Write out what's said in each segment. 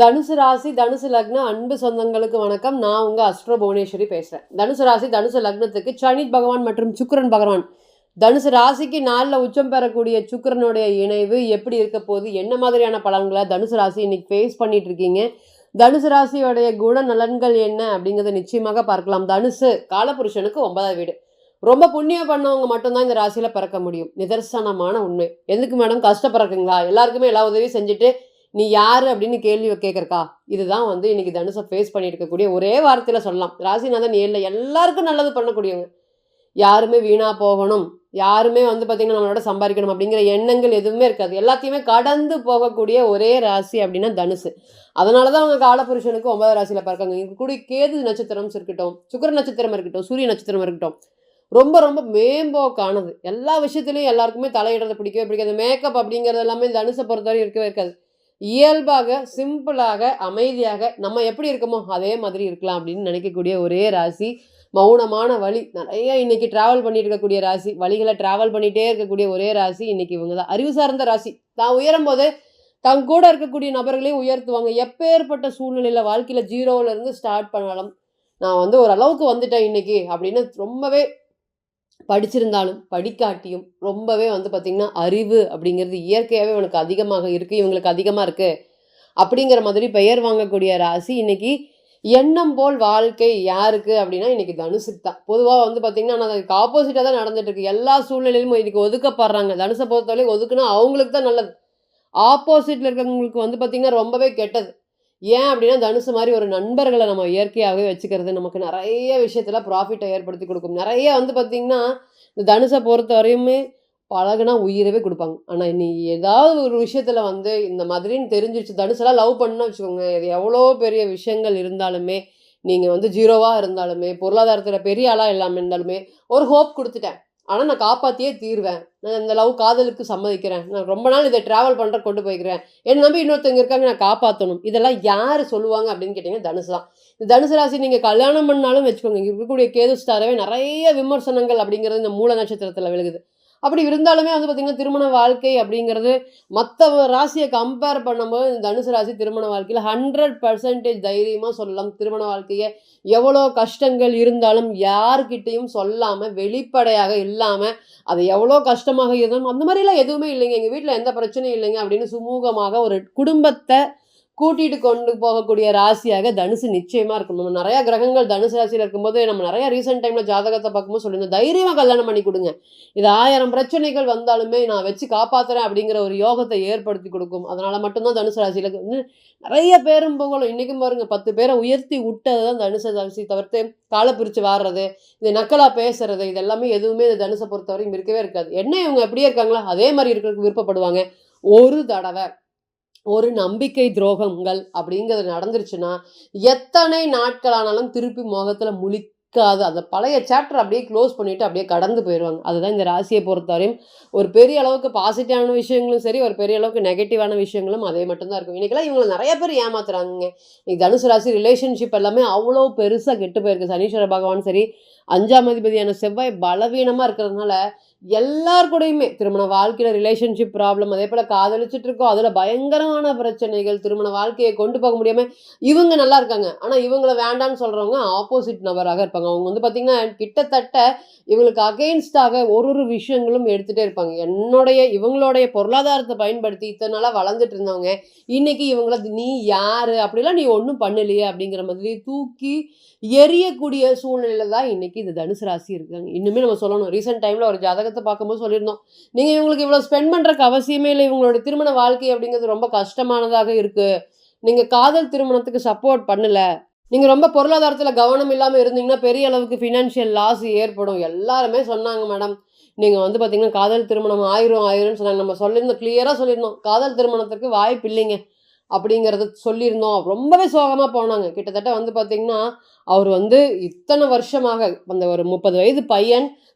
தனுசு ராசி, தனுசு லக்ன அன்பு சொந்தங்களுக்கு வணக்கம். நான் உங்க அஸ்ட்ரோ புவனேஸ்வரி பேசுறேன். தனுசு ராசி, தனுசு லக்னத்துக்கு சனி பகவான் மற்றும் சுக்கிரன் பகவான் தனுசு ராசிக்கு 4ல் உச்சம் பெறக்கூடிய சுக்கிரனுடைய இணைவு எப்படி இருக்க போகுது, என்ன மாதிரியான பலன்களை தனுசு ராசி இன்னைக்கு ஃபேஸ் பண்ணிட்டு இருக்கீங்க, தனுசு ராசியோடைய குண நலன்கள் என்ன அப்படிங்கிறத நிச்சயமாக பார்க்கலாம். தனுசு காலபுருஷனுக்கு 9வது வீடு. ரொம்ப புண்ணியம் பண்ணவங்க மட்டும்தான் இந்த ராசியில பிறக்க முடியும். நிதர்சனமான உண்மை. எதுக்கு மேடம் கஷ்டப்படுறீங்களா? எல்லாருக்குமே எல்லா உதவியும் செஞ்சுட்டு நீ யாரு அப்படின்னு கேள்வி கேட்கறக்கா? இதுதான் இன்னைக்கு தனுசை ஃபேஸ் பண்ணிட்டு இருக்கக்கூடிய ஒரே வார்த்தையில சொல்லலாம். ராசிநாதன் ஏழில் எல்லாருக்கும் நல்லது பண்ணக்கூடியவங்க. யாருமே வீணா போகணும், யாருமே பார்த்தீங்கன்னா நம்மளோட சம்பாதிக்கணும் அப்படிங்கிற எண்ணங்கள் எதுவுமே இருக்காது. எல்லாத்தையுமே கடந்து போகக்கூடிய ஒரே ராசி அப்படின்னா தனுசு. அதனால தான் அவங்க காலபுருஷனுக்கு 9வது ராசியில் பிறக்காங்க. இருக்கக்கூடிய கேது நட்சத்திரம் இருக்கட்டும், சுக்கிர நட்சத்திரம் இருக்கட்டும், சூரிய நட்சத்திரம் இருக்கட்டும், ரொம்ப ரொம்ப மேம்போக்கானது. எல்லா விஷயத்துலையும் எல்லாருக்குமே தலையிடுறது பிடிக்கவே பிடிக்காது. மேக்கப் அப்படிங்கிறது எல்லாமே தனுசை பொறுத்தவரை இருக்கவே இருக்காது. இயல்பாக, சிம்பிளாக, அமைதியாக நம்ம எப்படி இருக்கோமோ அதே மாதிரி இருக்கலாம் அப்படின்னு நினைக்கக்கூடிய ஒரே ராசி. மௌனமான வழி நிறைய இன்னைக்கு டிராவல் பண்ணிட்டு இருக்கக்கூடிய ராசி. வழிகளை டிராவல் பண்ணிகிட்டே இருக்கக்கூடிய ஒரே ராசி இன்னைக்கு இவங்க தான். அறிவு சார்ந்த ராசி. தான் உயரும் போது தங்க கூட இருக்கக்கூடிய நபர்களையும் உயர்த்துவாங்க. எப்பேற்பட்ட சூழ்நிலையில் வாழ்க்கையில் 0லேருந்து ஸ்டார்ட் பண்ணாலும் நான் ஓரளவுக்கு வந்துட்டேன் இன்னைக்கு அப்படின்னு ரொம்பவே படிச்சிருந்தாலும் படிக்காட்டியும் ரொம்பவே பார்த்திங்கன்னா அறிவு அப்படிங்கிறது இயற்கையாகவே இவனுக்கு அதிகமாக இருக்குது, இவங்களுக்கு அதிகமாக இருக்குது அப்படிங்கிற மாதிரி பெயர் வாங்கக்கூடிய ராசி. இன்னைக்கு எண்ணம் போல் வாழ்க்கை யாருக்கு அப்படின்னா இன்னைக்கு தனுசுக்கு தான். பொதுவாக பார்த்திங்கன்னா நான் அதுக்கு ஆப்போசிட்டாக தான் நடந்துட்டு இருக்கு. எல்லா சூழ்நிலையிலும் இன்னைக்கு ஒதுக்கப்படுறாங்க. தனுசை பொறுத்தவரை ஒதுக்குனா அவங்களுக்கு தான் நல்லது. ஆப்போசிட்டில் இருக்கிறவங்களுக்கு பார்த்திங்கன்னா ரொம்பவே கெட்டது. ஏன் அப்படின்னா தனுசு மாதிரி ஒரு நண்பர்களை நம்ம இயற்கையாகவே வச்சுக்கிறது நமக்கு நிறைய விஷயத்தில் ப்ராஃபிட்டை ஏற்படுத்தி கொடுக்கும். நிறைய பார்த்திங்கன்னா இந்த தனுசை பொறுத்த வரையுமே பழகுனா உயிரவே கொடுப்பாங்க. ஆனால் நீ ஏதாவது ஒரு விஷயத்தில் இந்த மாதிரின்னு தெரிஞ்சிருச்சு, தனுசெல்லாம் லவ் பண்ணணும்னு வச்சுக்கோங்க, இது எவ்வளோ பெரிய விஷயங்கள் இருந்தாலுமே, நீங்கள் 0வாக இருந்தாலுமே, பொருளாதாரத்தில் பெரிய ஆளாக இல்லாமல் இருந்தாலுமே ஒரு ஹோப் கொடுத்துட்டேன், ஆனால் நான் காப்பாற்றியே தீர்வேன், நான் இந்த லவ் காதலுக்கு சம்மதிக்கிறேன், நான் ரொம்ப நாள் இதை ட்ராவல் பண்ணுற கொண்டு போய்க்கிறேன், என்னை நம்பி இன்னொருத்தவங்க இருக்காங்க, நான் காப்பாற்றணும், இதெல்லாம் யார் சொல்லுவாங்க அப்படின்னு கேட்டிங்கன்னா தனுசு தான். இந்த தனுசு ராசி நீங்கள் கல்யாணம் பண்ணாலும் வச்சுக்கோங்க, இங்கே இருக்கக்கூடிய கேது ஸ்டாரவே நிறைய விமர்சனங்கள் அப்படிங்கிறது இந்த மூல நட்சத்திரத்தில் விழுகுது. அப்படி இருந்தாலுமே பார்த்திங்கன்னா திருமண வாழ்க்கை அப்படிங்கிறது மற்ற ராசியை கம்பேர் பண்ணும்போது இந்த தனுசு ராசி திருமண வாழ்க்கையில் 100% தைரியமாக சொல்லலாம். திருமண வாழ்க்கையை எவ்வளோ கஷ்டங்கள் இருந்தாலும் யார்கிட்டையும் சொல்லாமல், வெளிப்படையாக இல்லாமல், அது எவ்வளோ கஷ்டமாக இருந்தாலும் அந்த மாதிரிலாம் எதுவுமே இல்லைங்க, எங்கள் வீட்டில் எந்த பிரச்சனையும் இல்லைங்க அப்படின்னு சுமூகமாக ஒரு குடும்பத்தை கூட்டிகிட்டு கொண்டு போகக்கூடிய ராசியாக தனுசு நிச்சயமாக இருக்கும். நம்ம நிறையா கிரகங்கள் தனுசு ராசியில் இருக்கும்போது நம்ம நிறையா ரீசெண்ட் டைமில் ஜாதகத்தை பார்க்கும்போது சொல்லியிருந்தோம், தைரியமாக கல்யாணம் பண்ணி கொடுங்க, இது 1000 பிரச்சனைகள் வந்தாலுமே நான் வச்சு காப்பாற்றுறேன் அப்படிங்கிற ஒரு யோகத்தை ஏற்படுத்தி கொடுக்கும். அதனால் மட்டும்தான் தனுசு ராசியில் நிறைய பேரும் புகழும். இன்றைக்கும் பாருங்க 10 பேரை உயர்த்தி விட்டது தான் தனுசு ராசி. தவிர்த்து காலை பிரித்து வாடுறது, இது நக்கலாக பேசுறது, இது எல்லாமே எதுவுமே இந்த தனுசை பொறுத்தவரைக்கும் இருக்கவே இருக்காது. என்ன இவங்க எப்படியே இருக்காங்களா அதே மாதிரி இருக்கிறதுக்கு விருப்பப்படுவாங்க. ஒரு தடவை ஒரு நம்பிக்கை துரோகங்கள் அப்படிங்கிறது நடந்துருச்சுன்னா எத்தனை நாட்களானாலும் திருப்பி முகத்தில் முழிக்காது. அந்த பழைய சாப்டர் அப்படியே க்ளோஸ் பண்ணிவிட்டு அப்படியே கடந்து போயிடுவாங்க. அதுதான் இந்த ராசியை பொறுத்தவரையும் ஒரு பெரிய அளவுக்கு பாசிட்டிவான விஷயங்களும் சரி, ஒரு பெரிய அளவுக்கு நெகட்டிவான விஷயங்களும் அதே மட்டும்தான் இருக்கும். இன்றைக்கெல்லாம் இவங்களை நிறைய பேர் ஏமாத்துறாங்க. இன்னைக்கு தனுசு ராசி ரிலேஷன்ஷிப் எல்லாமே அவ்வளோ பெருசாக கெட்டு போயிருக்கு. சனீஸ்வர பகவான் சரி, 5ஆம் அதிபதியான செவ்வாய் பலவீனமாக இருக்கிறதுனால எல்லார் கூடயுமே திருமண வாழ்க்கையில் ரிலேஷன்ஷிப் ப்ராப்ளம், அதே போல் காதலிச்சுட்டு இருக்கோம், அதில் பயங்கரமான பிரச்சனைகள், திருமண வாழ்க்கையை கொண்டு போக முடியாமல் இவங்க நல்லா இருக்காங்க, ஆனால் இவங்களை வேண்டான்னு சொல்கிறவங்க ஆப்போசிட் நபராக இருப்பாங்க. அவங்க பார்த்திங்கன்னா கிட்டத்தட்ட இவங்களுக்கு அகெயின்ஸ்டாக ஒரு விஷயங்களும் எடுத்துகிட்டே இருப்பாங்க. இவங்களுடைய பொருளாதாரத்தை பயன்படுத்தி இத்தனை நாளாக வளர்ந்துட்டு இருந்தவங்க இன்னைக்கு இவங்கள நீ யார், அப்படிலாம் நீ ஒன்றும் பண்ணலையே அப்படிங்கிற மாதிரி தூக்கி எரியக்கூடிய சூழ்நிலையில தான் இன்னைக்கு இந்த தனுசு ராசி இருக்காங்க. இன்னுமே நம்ம சொல்லணும், ரீசெண்ட் டைமில் ஒரு ஜாதகத்தை பார்க்கும்போது சொல்லியிருந்தோம், நீங்கள் இவங்களுக்கு இவ்வளோ ஸ்பெண்ட் பண்ணுறக்கு அவசியமே இல்லை, இவங்களோட திருமண வாழ்க்கை அப்படிங்கிறது ரொம்ப கஷ்டமானதாக இருக்குது, நீங்கள் காதல் திருமணத்துக்கு சப்போர்ட் பண்ணலை, நீங்கள் ரொம்ப பொருளாதாரத்தில் கவனம் இல்லாமல் இருந்தீங்கன்னா பெரிய அளவுக்கு ஃபினான்ஷியல் லாஸ் ஏற்படும் எல்லாருமே சொன்னாங்க மேடம். நீங்கள் பார்த்திங்கன்னா காதல் திருமணம் ஆயிரும்னு சொன்னாங்க. நம்ம சொல்லியிருந்தோம், கிளியராக சொல்லியிருந்தோம், காதல் திருமணத்துக்கு வாய்ப்பு இல்லைங்க அப்படிங்கிறத சொல்லியிருந்தோம். ரொம்பவே சோகமாக போனாங்க. கிட்டத்தட்ட பார்த்திங்கன்னா அவர் இத்தனை வருஷமாக அந்த ஒரு 30 வயது பையன்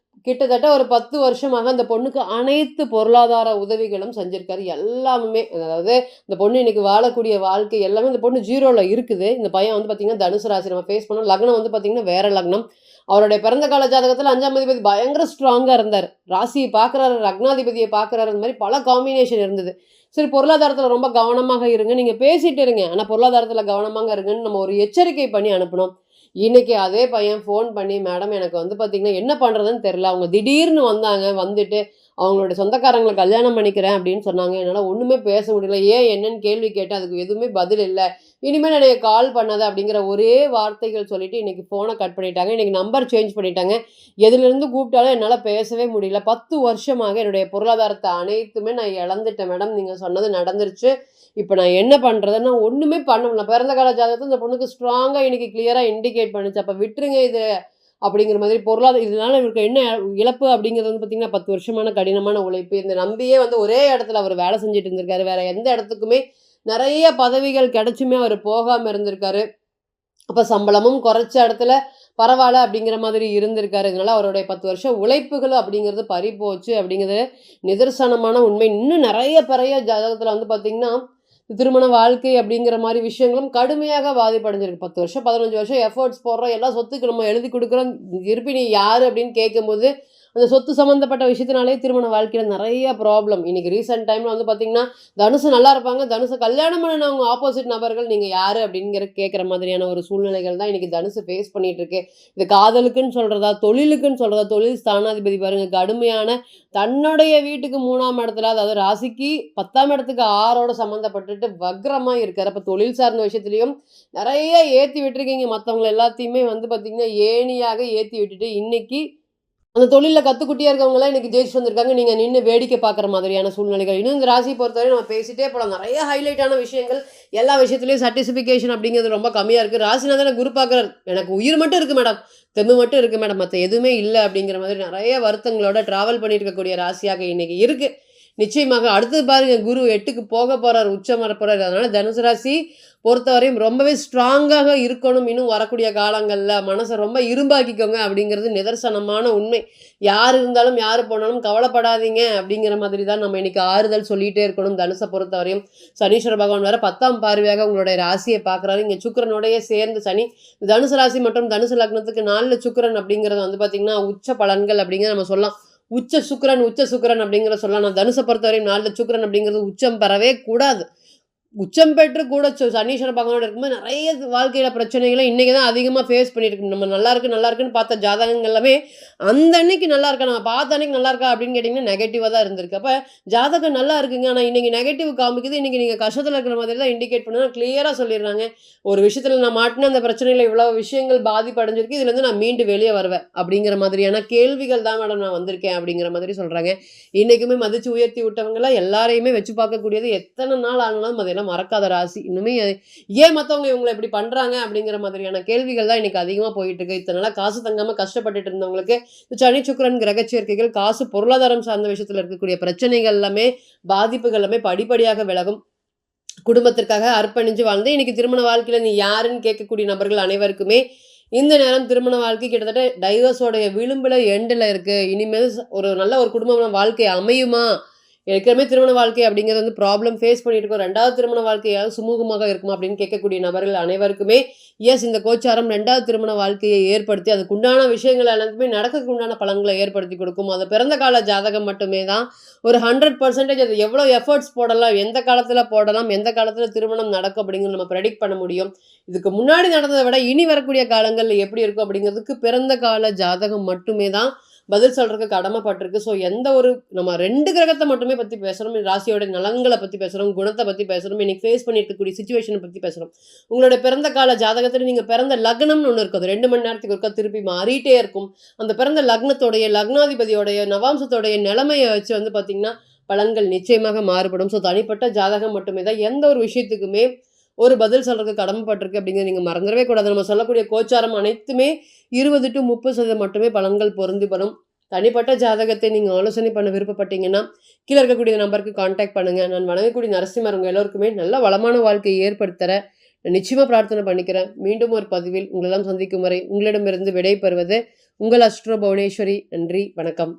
கிட்டத்தட்ட ஒரு 10 வருஷமாக அந்த பொண்ணுக்கு அனைத்து பொருளாதார உதவிகளும் செஞ்சுருக்காரு. எல்லாமே, அதாவது இந்த பொண்ணு இன்னைக்கு வாழக்கூடிய வாழ்க்கை எல்லாமே இந்த பொண்ணு 0வில் இருக்குது. இந்த பையன் பார்த்திங்கன்னா தனுசு ராசி நம்ம ஃபேஸ் பண்ணோம். லக்னம் பார்த்திங்கன்னா வேற லக்னம். அவருடைய பிறந்த கால ஜாதகத்தில் 5ஆம் அதிபதி பயங்கர ஸ்ட்ராங்காக இருந்தார். ராசியை பார்க்குறாரு, லக்னாதிபதியை பார்க்குறாரு, அந்த மாதிரி பல காம்பினேஷன் இருந்தது. சரி, பொருளாதாரத்தில் ரொம்ப கவனமாக இருங்க, நீங்கள் பேசிட்டு இருங்க, ஆனால் பொருளாதாரத்தில் கவனமாக இருங்கன்னு நம்ம ஒரு எச்சரிக்கை பண்ணி அனுப்பணும். இன்னைக்கு அதே பையன் ஃபோன் பண்ணி, மேடம் எனக்கு வந்து பார்த்தீங்கன்னா என்ன பண்ணுறதுன்னு தெரில, அவங்க திடீர்னு வந்தாங்க, வந்துட்டு அவங்களுடைய சொந்தக்காரங்களை கல்யாணம் பண்ணிக்கிறேன் அப்படின்னு சொன்னாங்க. என்னால் ஒன்றுமே பேச முடியல, ஏன் என்னன்னு கேள்வி கேட்டேன், அதுக்கு எதுவுமே பதில் இல்லை, இனிமேல் எனக்கு கால் பண்ணாத அப்படிங்கிற ஒரே வார்த்தைகள் சொல்லிட்டு இன்றைக்கி ஃபோனை கட் பண்ணிட்டாங்க. இன்றைக்கி நம்பர் சேஞ்ச் பண்ணிட்டாங்க. எதுலேருந்து கூப்பிட்டாலும் என்னால் பேசவே முடியல. 10 வருஷமாக என்னுடைய பொருளாதாரத்தை அனைத்துமே நான் இழந்துட்டேன் மேடம், நீங்கள் சொன்னது நடந்துருச்சு, இப்போ நான் என்ன பண்ணுறதுன்னா ஒன்றுமே பண்ண முடியல. பிறந்த கால ஜாதகத்தை இந்த பொண்ணுக்கு ஸ்ட்ராங்காக இன்றைக்கி கிளியராக இண்டிகேட் பண்ணுச்சு. அப்போ விட்டுருங்க இது அப்படிங்கிற மாதிரி. இதனால் இவருக்கு என்ன இழப்பு அப்படிங்கிறது வந்து பார்த்திங்கன்னா 10 வருஷமான கடினமான உழைப்பு. இந்த நம்பியே வந்து ஒரே இடத்துல அவர் வேலை செஞ்சுட்டு இருந்திருக்காரு. வேறு எந்த இடத்துக்குமே நிறைய பதவிகள் கிடைச்சுமே அவர் போகாமல் இருந்திருக்காரு. அப்போ சம்பளமும் குறைச்ச இடத்துல பரவாயில்ல அப்படிங்கிற மாதிரி இருந்திருக்காரு. இதனால் அவருடைய 10 வருஷம் உழைப்புகள் அப்படிங்கிறது பறி போச்சு அப்படிங்கிறது நிதர்சனமான உண்மை. இன்னும் நிறைய ஜாதகத்தில் வந்து பார்த்திங்கன்னா திருமண வாழ்க்கை அப்படிங்கிற மாதிரி விஷயங்களும் கடுமையாக பாதிப்படைஞ்சிருக்கு. 10 வருஷம் 15 வருஷம் எஃபர்ட்ஸ் போடுறோம், எல்லா சொத்துக்கு நம்ம எழுதி கொடுக்குறோம், திருப்பி நீ யார் அப்படின்னு கேட்கும்போது அந்த சொத்து சம்மந்தப்பட்ட விஷயத்தினாலே திருமண வாழ்க்கையில் நிறைய ப்ராப்ளம். இன்றைக்கி ரீசெண்ட் டைமில் வந்து பார்த்திங்கன்னா தனுசு நல்லா இருப்பாங்க, தனுசு கல்யாணம் பண்ணினவங்க ஆப்போசிட் நபர்கள் நீங்கள் யார் அப்படிங்கிற கேட்குற மாதிரியான ஒரு சூழ்நிலைகள் தான் இன்றைக்கி தனுசு ஃபேஸ் பண்ணிகிட்ருக்கு. இது காதலுக்குன்னு சொல்கிறதா, தொழிலுக்குன்னு சொல்கிறதா, தொழில் ஸ்தானாதிபதி பாருங்கள் கடுமையான தன்னுடைய வீட்டுக்கு 3ஆம் இடத்துல, அதாவது ராசிக்கு 10ஆம் இடத்துக்கு 6ஓட சம்மந்தப்பட்டுட்டு வக்ரமாக இருக்கார். அப்போ தொழில் சார்ந்த விஷயத்துலையும் நிறைய ஏற்றி விட்டுருக்கீங்க. மற்றவங்களை எல்லாத்தையுமே வந்து பார்த்திங்கன்னா ஏணியாக ஏற்றி விட்டுட்டு இன்றைக்கி அந்த தொழிலில் கற்றுக்குட்டியாக இருக்கவங்களாம் இன்றைக்கி ஜெயிச்சு வந்திருக்காங்க. நீங்கள் நின்று வேடிக்கை பார்க்குற மாதிரியான சூழ்நிலைகள். இன்னும் இந்த ராசியை பொறுத்தவரை நம்ம பேசிகிட்டே போகலாம். நிறைய ஹைலைட்டான விஷயங்கள், எல்லா விஷயத்துலையும் சர்டிஃபிகேஷன் அப்படிங்கிறது ரொம்ப கம்மியாக இருக்குது. ராசிநாதனை குரு பார்க்குறாரு, எனக்கு உயிர் மட்டும் இருக்குது மேடம், தெம்பு மட்டும் இருக்குது மேடம், மற்ற எதுவுமே இல்லை அப்படிங்கிற மாதிரி நிறைய வருத்தங்களோட ட்ராவல் பண்ணிட்டு இருக்கக்கூடிய ராசியாக இன்றைக்கி இருக்குது. நிச்சயமாக அடுத்தது பாருங்கள், குரு 8க்கு போக போகிறார், உச்சம் வர போகிறார். அதனால் தனுசு ராசி பொறுத்தவரையும் ரொம்பவே ஸ்ட்ராங்காக இருக்கணும். இன்னும் வரக்கூடிய காலங்களில் மனசை ரொம்ப இரும்பாக்கிக்கோங்க அப்படிங்கிறது நிதர்சனமான உண்மை. யார் இருந்தாலும் யார் போனாலும் கவலைப்படாதீங்க அப்படிங்கிற மாதிரி தான் நம்ம இன்றைக்கி ஆறுதல் சொல்லிகிட்டே இருக்கணும். தனுசை பொறுத்தவரையும் சனீஸ்வர பகவான் வேறு 10ஆம் பார்வையாக உங்களுடைய ராசியை பார்க்குறாரு. இங்கே சுக்கிரனோடைய சேர்ந்து சனி தனுசு ராசி மற்றும் தனுசு லக்னத்துக்கு 4 சுக்கிரன் அப்படிங்கிறது வந்து பார்த்திங்கன்னா உச்ச பலன்கள் அப்படிங்கிறத நம்ம சொல்லலாம். உச்ச சுக்கிரன் அப்படிங்கிற சொல்லலாம். நான் தனுசை பொறுத்தவரையும் 4 சுக்கிரன் அப்படிங்கிறது உச்சம் பெறவே கூடாது. உச்சம் பெற்று கூட சனீஸ்வர பகவானோட இருக்கும்போது நிறைய வாழ்க்கையில் பிரச்சனைகளை இன்றைக்கி தான் அதிகமாக ஃபேஸ் பண்ணிட்டு இருக்கு. நம்ம நல்லா இருக்குன்னு பார்த்த ஜாதகங்கள் எல்லாமே அந்த அன்னைக்கு நல்லா இருக்கா, நம்ம பார்த்த அன்னைக்கு நல்லா இருக்கா அப்படின்னு கேட்டிங்கன்னா நெகட்டிவாக தான் இருந்திருக்கு. அப்போ ஜாதகம் நல்லா இருக்குங்க, ஆனால் இன்றைக்கி நெகட்டிவ் காமிக்குது, இன்றைக்கி நீங்கள் கஷ்டத்தில் இருக்கிற மாதிரி தான் இண்டிகேட் பண்ணால் கிளியராக சொல்லிடுறாங்க. ஒரு விஷயத்தில் நான் மாட்டின அந்த பிரச்சனையில் இவ்வளோ விஷயங்கள் பாதிப்படைஞ்சிருக்கு, இதுலேருந்து நான் மீண்டு வெளியே வருவேன் அப்படிங்கிற மாதிரியான கேள்விகள் தான் மேடம் நான் வந்திருக்கேன் அப்படிங்கிற மாதிரி சொல்கிறாங்க. இன்றைக்குமே மதித்து உயர்த்தி விட்டவங்களாம் எல்லாரையுமே வச்சு பார்க்கக்கூடியது. எத்தனை நாள் ஆனாலும் அதெல்லாம் மறக்காத ராசி. இன்னுமே ஏன் மற்றவங்க இவங்களை இப்படி பண்ணுறாங்க அப்படிங்கிற மாதிரியான கேள்விகள் தான் இன்றைக்கி அதிகமாக போயிட்டு இருக்கு. இத்தனை நாளாக காசு தங்காமல் கஷ்டப்பட்டுட்டு இருந்தவங்களுக்கு சனி சுக்கிரன் கிரக சேர்க்கைகள் காசு பொருளாதாரம் சார்ந்த விஷயத்தில் இருக்கக்கூடிய பிரச்சனைகள் எல்லாமே பாதிப்புகள் எல்லாமே படிப்படியாக விலகும். குடும்பத்திற்காக அர்ப்பணிஞ்சு வாழ்ந்து இன்னைக்கு திருமண வாழ்க்கையில் நீ யாருன்னு கேட்கக்கூடிய நபர்கள் அனைவருக்குமே இந்த நேரம் திருமண வாழ்க்கை கிட்டத்தட்ட டைவர்ஸோடைய விளிம்பில் எண்டில் இருக்குது. இனிமேல் ஒரு நல்ல ஒரு குடும்ப வாழ்க்கை அமையுமா, ஏற்கனவே திருமண வாழ்க்கை அப்படிங்கிறது வந்து ப்ராப்ளம் ஃபேஸ் பண்ணிட்டு இருக்கோம், 2வது திருமண வாழ்க்கையாவது சுமூகமாக இருக்குமா அப்படின்னு கேட்கக்கூடிய நபர்கள் அனைவருக்குமே இந்த கோச்சாரம் 2வது திருமண வாழ்க்கையை ஏற்படுத்தி அதுக்குண்டான விஷயங்கள் எல்லாத்துக்குமே நடக்கிறதுக்கு உண்டான பலன்களை ஏற்படுத்தி கொடுக்கும். அது பிறந்த கால ஜாதகம் மட்டுமே தான் ஒரு 100% அது எவ்வளோ எஃபர்ட்ஸ் போடலாம், எந்த காலத்தில் போடலாம், எந்த காலத்தில் திருமணம் நடக்கும் அப்படிங்கிறது நம்ம ப்ரெடிக்ட் பண்ண முடியும். இதுக்கு முன்னாடி நடந்ததை விட இனி வரக்கூடிய காலங்களில் எப்படி இருக்கும் அப்படிங்கிறதுக்கு பிறந்த கால ஜாதகம் மட்டுமே தான் பதில் சொல்கிறதுக்கு கடமைப்பட்டிருக்கு. ஸோ எந்த ஒரு நம்ம 2 கிரகத்தை மட்டுமே பற்றி பேசுகிறோம், ராசியோட நலன்களை பற்றி பேசுகிறோம், குணத்தை பற்றி பேசுகிறோம், இன்றைக்கி ஃபேஸ் பண்ணியிருக்கக்கூடிய சிச்சுவேஷனை பற்றி பேசுகிறோம். உங்களோட பிறந்த கால ஜாதகத்தில் நீங்கள் பிறந்த லக்னம்னு ஒன்று இருக்கும், அது 2 மணி நேரத்துக்கு ஒருக்கா திருப்பி மாறிட்டே இருக்கும். அந்த பிறந்த லக்னத்தோடைய லக்னாதிபதியோடைய நவாம்சத்தோடைய நிலைமையை வச்சு வந்து பார்த்திங்கன்னா பலன்கள் நிச்சயமாக மாறுபடும். ஸோ தனிப்பட்ட ஜாதகம் மட்டுமே தான் எந்த ஒரு விஷயத்துக்குமே ஒரு பதில் சொல்கிறதுக்கு கடமைப்பட்டிருக்கு அப்படிங்கிறது நீங்கள் மறந்துடவே கூடாது. நம்ம சொல்லக்கூடிய கோச்சாரம் அனைத்துமே 20 to 30% மட்டுமே பலன்கள் பொருந்தி வரும். தனிப்பட்ட ஜாதகத்தை நீங்கள் ஆலோசனை பண்ண விருப்பப்பட்டீங்கன்னா கீழே இருக்கக்கூடிய நம்பருக்கு கான்டாக்ட் பண்ணுங்கள். நான் வணங்கக்கூடிய நரசிம்மர் உங்கள் எல்லோருக்குமே நல்ல வளமான வாழ்க்கையை ஏற்படுத்துகிற நிச்சயமாக பிரார்த்தனை பண்ணிக்கிறேன். மீண்டும் ஒரு பதிவில் உங்களெல்லாம் சந்திக்கும் வரை உங்களிடமிருந்து விடை பெறுவது உங்கள் அஸ்ட்ரோ புவனேஸ்வரி. நன்றி, வணக்கம்.